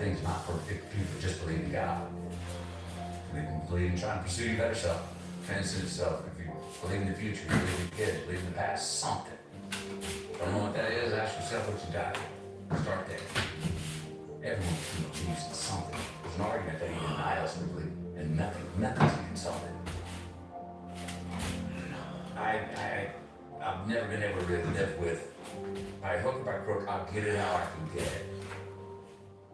things not perfect. People just believe in God. Believe in trying to pursue your better self, transcend itself. If you believe in the future, you believe in the kids, believe in the past, something. Don't know what that is, ask yourself what you got. Start there. Everyone believes in something. There's an argument that even nihilism believe in nothing's even something. I've never been able to really live with, by hook or by crook, I'll get it how I can get it.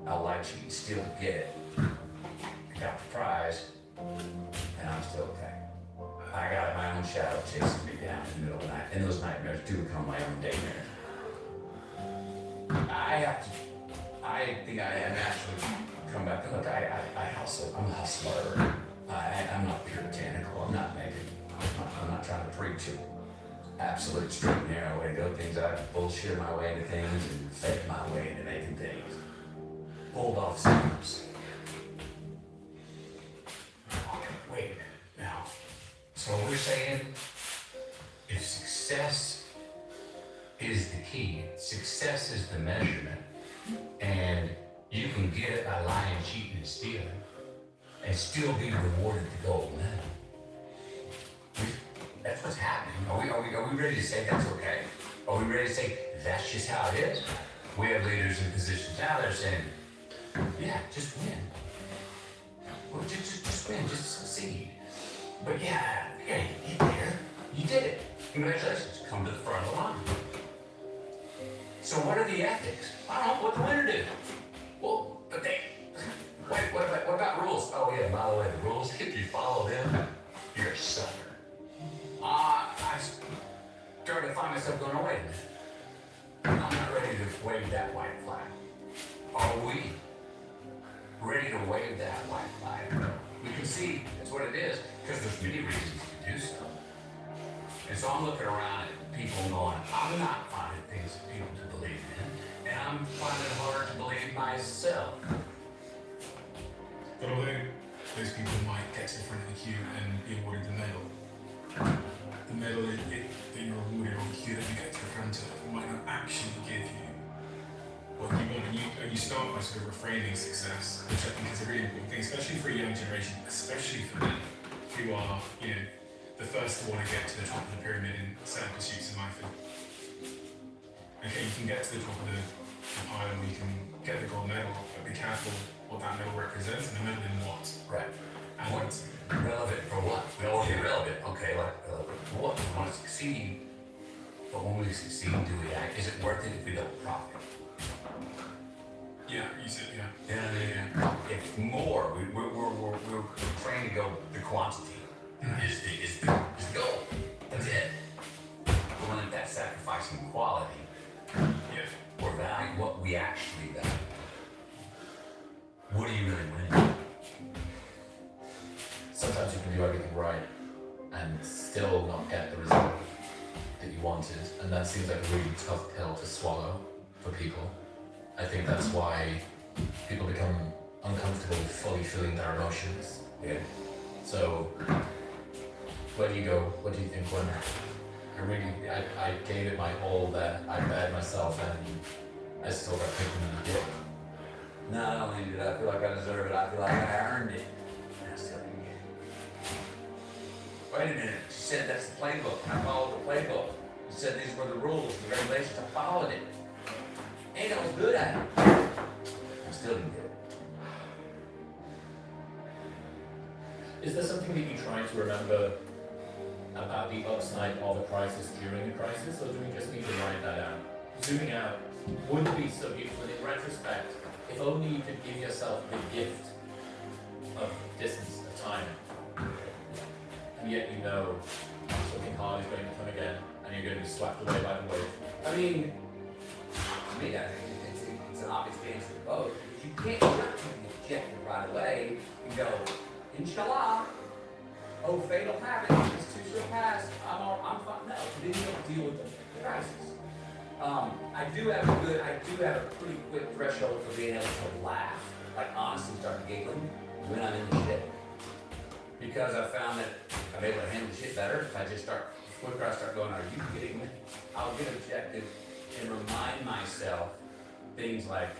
I'll lie, cheat, and steal to get it. I got the prize, and I'm still okay. I got my own shadow chasing me down in the middle of the night, and those nightmares do become my own daymares. I think I naturally come back and look, I hustle, I'm a hustler. I'm not puritanical, I'm not trying to preach an absolute straight and narrow way to go things. I bullshit my way into things and fake my way into making things. Pulled off schemes. Wait, now, so what we're saying is success is the key. Success is the measurement. And you can get it by lying, cheating, and stealing, and still be rewarded the gold medal. That's what's happening. Are we ready to say that's okay? Are we ready to say that's just how it is? We have leaders in positions now that are saying, yeah, just win. Well, just win, just succeed. But yeah, you get there. You did it. Congratulations. Come to the front of the line. So what are the ethics? I don't know. What the winner do? Well, but wait, what about rules? Oh yeah, by the way, the rules, if you follow them, you're a sucker. I started to find myself going, oh, wait a minute. I'm not ready to wave that white flag. Are we ready to wave that white flag? We can see that's what it is, because there's many reasons to do so. And so I'm looking around at people going, I'm not finding things that people to believe in, and I'm finding it hard to believe myself. But although those people might get to the front of the queue and be awarded the medal that you're awarded on the queue that you get to the front of might not actually give you what you want. And you start by sort of reframing success, which I think is a really important thing, especially for a young generation, especially for them who are, the first to want to get to the top of the pyramid in certain pursuits in life. Okay, you can get to the top of the pile and you can get the gold medal, but be careful what that medal represents and the medal in what. Right. And what's relevant for what? Well, irrelevant. Okay, like what? We want to succeed, but when we succeed, do we act? Is it worth it if we don't profit? Yeah, you said yeah. Yeah. If more, we're trying to go the quantity. Is the goal. That's it. But when that's sacrificing quality, or value, what we actually value. What are you really winning? Sometimes you can do everything right and still not get the result that you wanted, and that seems like a really tough pill to swallow for people. I think that's why people become uncomfortable with fully feeling their emotions. Yeah. So, where do you go? What do you think when I gave it my all there, I bet myself and I still got kicked in the dick. Not only did I feel like I deserve it, I feel like I earned it. And I still didn't get it. Wait a minute, she said that's the playbook, and I followed the playbook. You said these were the rules, the regulations, I followed it. And I was good at it. I still didn't get it. Is there something that you try to remember about the upside of a crisis during a crisis, or do we just need to write that out? Zooming out would be so beautiful, and in retrospect, if only you could give yourself the gift of distance, of time, and yet you know something hard is going to come again, and you're going to be swept away by the wave. I mean, to me, I think it's an obvious answer to both. You can't jump to the objective right away and go, inshallah, oh, fatal habit, this too shall pass, I'm fine. No, then you don't deal with the crisis. I do have a pretty quick threshold for being able to laugh, like honestly start giggling when I'm in the shit. Because I found that I'm able to handle shit better if I just start, quicker I start going, are you kidding me? I'll get objective and remind myself things like,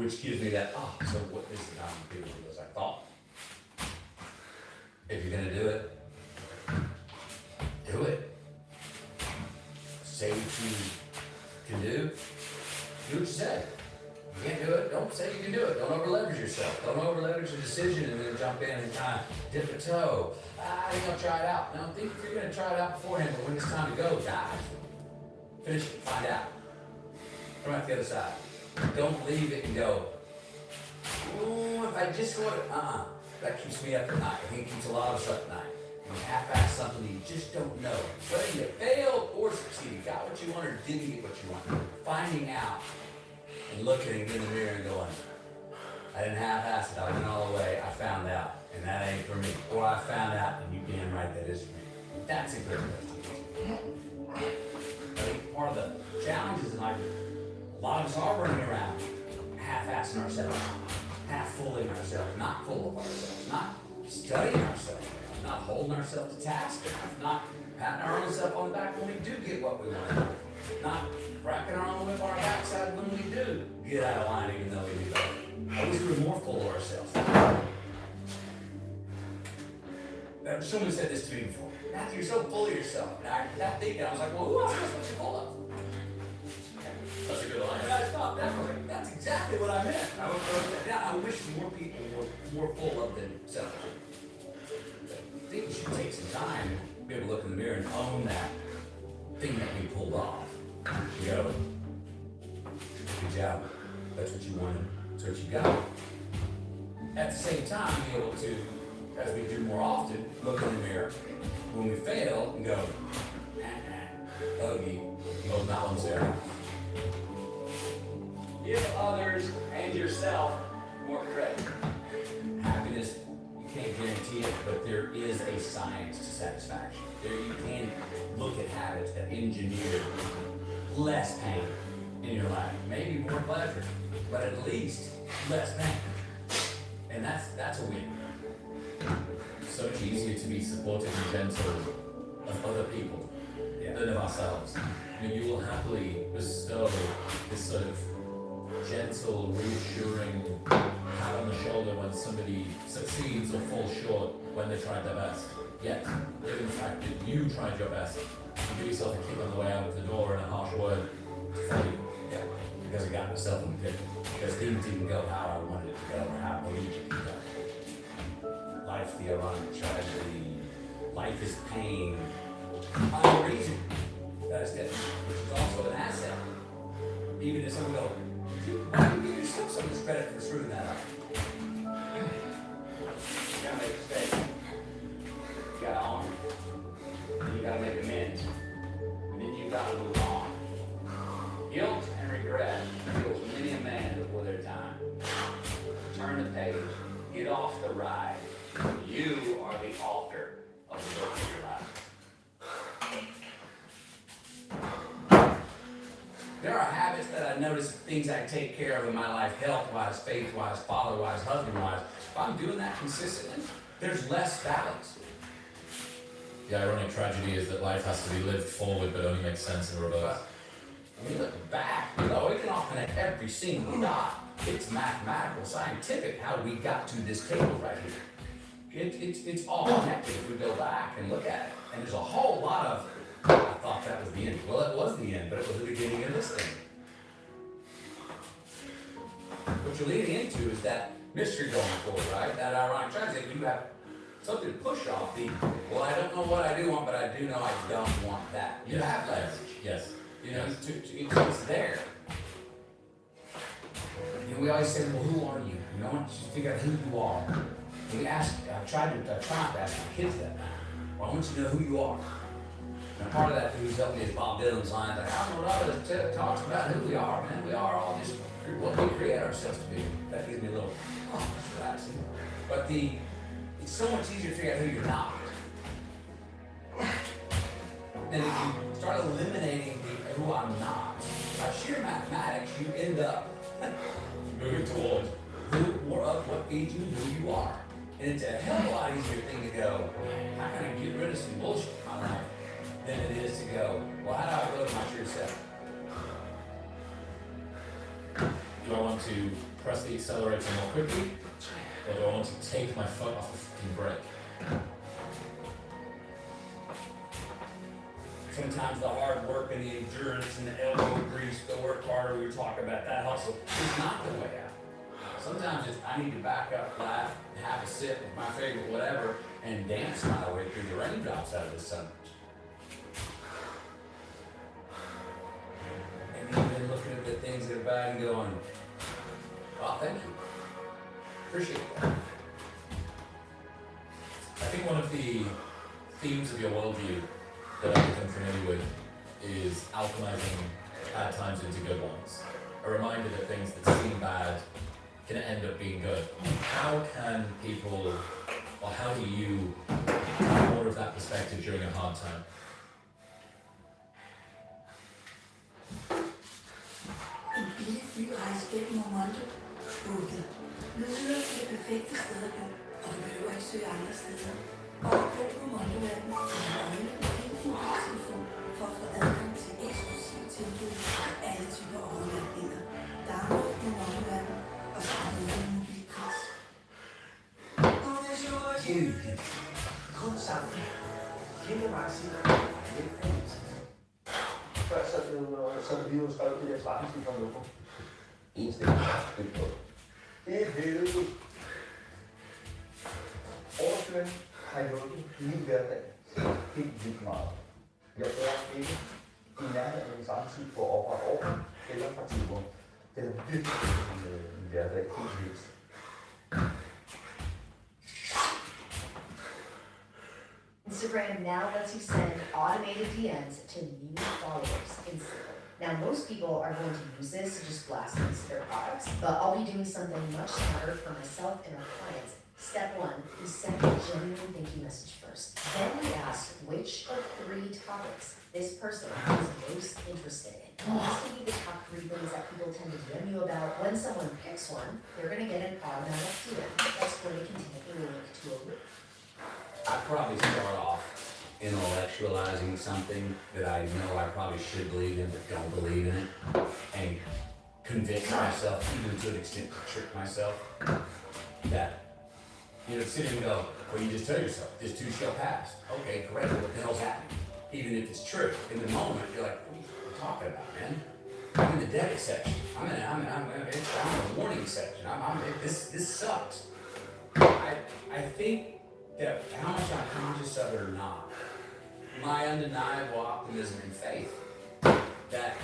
which gives me that, oh, so what is the not as beautiful as I thought? If you're gonna do it, do it. Say what you can do what you say. You can't do it, don't say you can do it. Don't over leverage yourself. Don't over leverage a decision and then jump in and kind of dip a toe. I think I'll try it out. No, think if you're gonna try it out beforehand, but when it's time to go, dive. Finish it, find out. Come out the other side. Don't leave it and go, ooh, if I just go it, that keeps me up at night. I think it keeps a lot of us up at night. You half-ass something you just don't know. Whether you failed or succeeded, got what you wanted or didn't get what you wanted. Finding out and looking in the mirror and going, I didn't half-ass it, I went all the way, I found out, and that ain't for me. Or I found out, and you damn right that is for me. That's a good one. I think part of the challenges in life, a lot of us are running around half-assing ourselves, half-fooling ourselves, not full of ourselves, not studying ourselves, not holding ourselves to task enough, not patting our own self on the back when we do get what we want, not wrapping our own whip on our backside when we do get out of line even though we do better. I wish we were more full of ourselves. Someone said this to me before. Matthew, you're so full of yourself. And I got thinking, I was like, well, who else am I supposed to be full of? That's a good line. And I thought that's exactly what I meant. I would wrote that down. I wish more people were more full of themselves. I think we should take some time to be able to look in the mirror and own that thing that we pulled off. You go, good job. That's what you wanted. That's what you got. At the same time, be able to, as we do more often, look in the mirror when we fail and go, bogey, well, that one's there. Give others and yourself more credit. Happiness, you can't guarantee it, but there is a science to satisfaction. There you can look at habits that engineer less pain in your life. Maybe more pleasure, but at least less pain. And that's a win. It's so much easier to be supportive and gentle of other people than of ourselves. You know, you will happily bestow this sort of gentle, reassuring pat on the shoulder when somebody succeeds or falls short when they tried their best. Yet, given the fact that you tried your best, you give yourself a kick on the way out of the door and a harsh word for you. Yeah, because I got myself in the pit. Because things didn't go how I wanted it to go or how I believed it could go. Life's the ironic tragedy. Life is pain. Find a reason. That is good. Which is also an asset. Even if someone goes, why do you give yourself so much credit for screwing that up? You gotta make a mistake. You gotta own it. And you gotta make amends. And then you gotta move on. Guilt and regret kills many a man before their time. Turn the page. Get off the ride. You are the author of the book of your life. There are habits that I notice, things I take care of in my life, health-wise, faith-wise, father-wise, husband-wise. If I'm doing that consistently, there's less balance. The ironic tragedy is that life has to be lived forward but only makes sense in reverse. When we look back, we can all connect every single dot. It's mathematical, scientific, how we got to this table right here. It's all connected if we go back and look at it. And there's a whole lot of, I thought that was the end. Well, it was the end, but it was the beginning of this thing. What you're leading into is that mystery going forward, right? That ironic tragedy. You have something to push off the, well, I don't know what I do want, but I do know I don't want that. You have leverage. Yes. You know, it's there. And we always say, well, who are you? You know, once you figure out who you are. And we ask, I try not to ask my kids that now. Well, I want you to know who you are. And part of that who's helped me is Bob Dylan's line, like, I don't know what others talks about who we are, man. We are all just what we create ourselves to be. That gives me a little, that's relaxing. But it's so much easier to figure out who you're not. Then if you start eliminating who I'm not, by sheer mathematics, you end up moving toward more of what feeds you who you are. And it's a hell of a lot easier thing to go, how can I get rid of some bullshit in my life, than it is to go, well, how do I go to my true self? Do I want to press the accelerator more quickly, or do I want to take my foot off the fucking brake? Sometimes the hard work and the endurance and the elbow grease, the work harder, we were talking about that hustle, is not the way out. Sometimes it's, I need to back up, laugh, have a sip with my favorite whatever, and dance my way through the raindrops out of the sun. And even looking at the things that are bad and going, oh, thank you. Appreciate that. I think one of the themes of your worldview that I've become familiar with is alchemizing bad times into good ones. A reminder that things that seem bad can end up being good. How can people, or how do you have more of that perspective during a hard time? En billig flyrejse gennem Momonte. Booket. Lyder til det perfekte sted at bo, og du behøver ikke søge andre steder. Og på Momonte-verden er øjne på hele din telefon for at få adgang til eksklusive tilbud og alle typer overnatninger. Download Momonte-verden og start med en mobilpris. Gud, kom sammen. Kæmpe magasin. Før så er det vi jo skrevet det der svarenslige fra Loco. En sted. Det er heldigt. Overføring har hjulpet min hverdag helt vildt meget. Jeg er ikke i nærheden af den samme tid på at oprette over eller fakturer. Det er virkelig min hverdag helt vildt. Instagram now lets you send automated DMs to new followers instantly. Now, most people are going to use this to just blast into their products, but I'll be doing something much smarter for myself and our clients. Step one, we send a genuine thank you message first. Then we ask which of 3 topics this person is most interested in. These can be the top 3 things that people tend to DM you about. When someone picks one, they're going to get an automatic DM. That's where they can take a link to a room. I'd probably start off intellectualizing something that I know I probably should believe in but don't believe in it, and convince myself, even to an extent to trick myself, that, sit here and go, well, you just tell yourself, this too shall pass. Okay, great, what the hell's happening? Even if it's true, in the moment, you're like, what are you talking about, man? I'm in the debit section. I'm in the warning section. This sucks. I think that how much I'm conscious of it or not, my undeniable optimism and faith that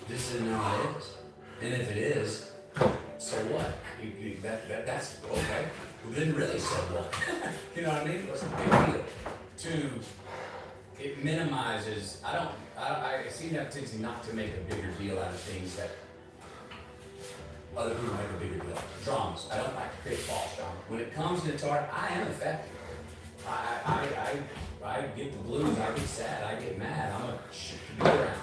this isn't how it is. And if it is, so what? That's okay. We didn't really say what. You know what I mean? What's the big deal? It minimizes, I seem to have a tendency not to make a bigger deal out of things that other people make a bigger deal. Dramas. I don't like to create false drama. When it comes to art, I am affected. I get the blues, I get sad, I get mad. I'm a shit to be around.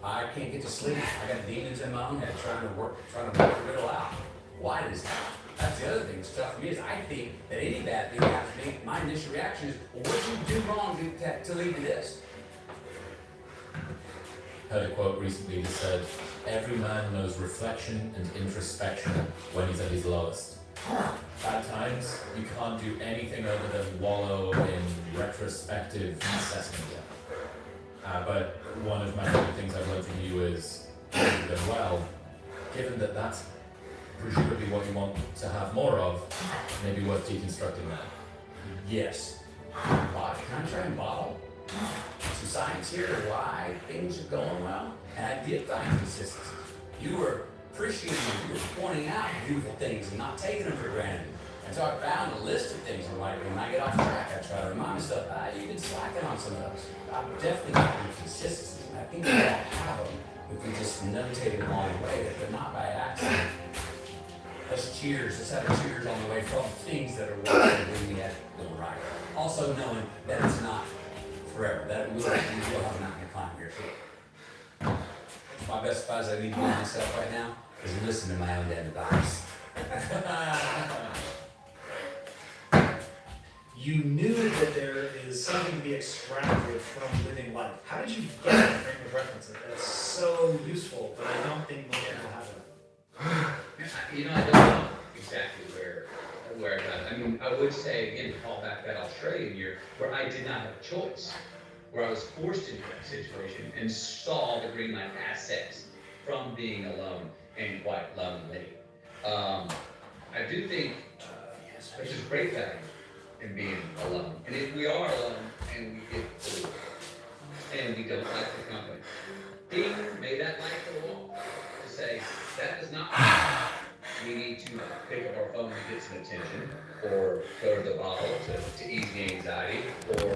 I can't get to sleep. I got demons in my own head trying to work the riddle out. Why does that? That's the other thing that's tough for me is I think that any bad thing happens to me, my initial reaction is, well, what did you do wrong to lead to this? Heard a quote recently that said, every man knows reflection and introspection when he's at his lowest. At times, you can't do anything other than wallow in retrospective assessment. But one of my favorite things I've learned from you is, given that that's presumably what you want to have more of, maybe worth deconstructing that. Yes. Can I try and bottle some science here of why things are going well? And I did find consistency. You were appreciating, you were pointing out beautiful things and not taking them for granted. And so I found a list of things, and like when I get off track, I try to remind myself, you've been slacking on some of those. I've definitely got consistency. And I think we all have them if we just notate them along the way, that they're not by accident. Let's cheers. Let's have a cheers on the way from things that are working and bringing that going right. Also knowing that it's not forever. That we will have a mountain to climb here too. My best advice I need to give myself right now is listen to my own damn advice. You knew that there is something to be extracted from living life. How did you get that frame of reference? That's so useful, but I don't think many people have it. You know, I don't know exactly where I got it. I mean, I would say, again, call back that Australian year, where I did not have a choice, where I was forced into that situation and saw the green light assets from being alone and quite lonely. I do think there's just great value in being alone. And if we are alone and we get bored and we don't like the company, Dean made that light go off to say that does not mean we need to pick up our phone to get some attention, or go to the bottle to ease the anxiety, or